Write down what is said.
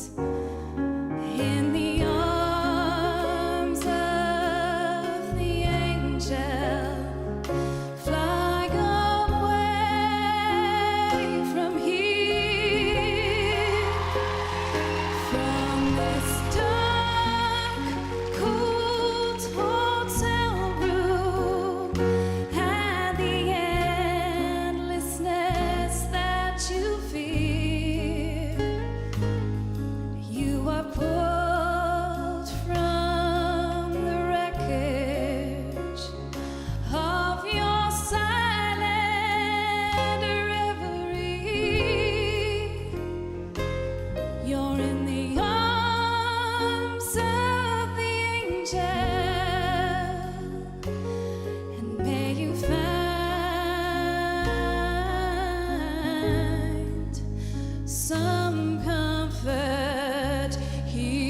in the arms of the angel. Fly away from here, from this dark, cold hotel room, and the endlessness that you fear. You are pulled from the wreckage of your silent reverie. You're in the arms of the angel, and may you find some comfort here.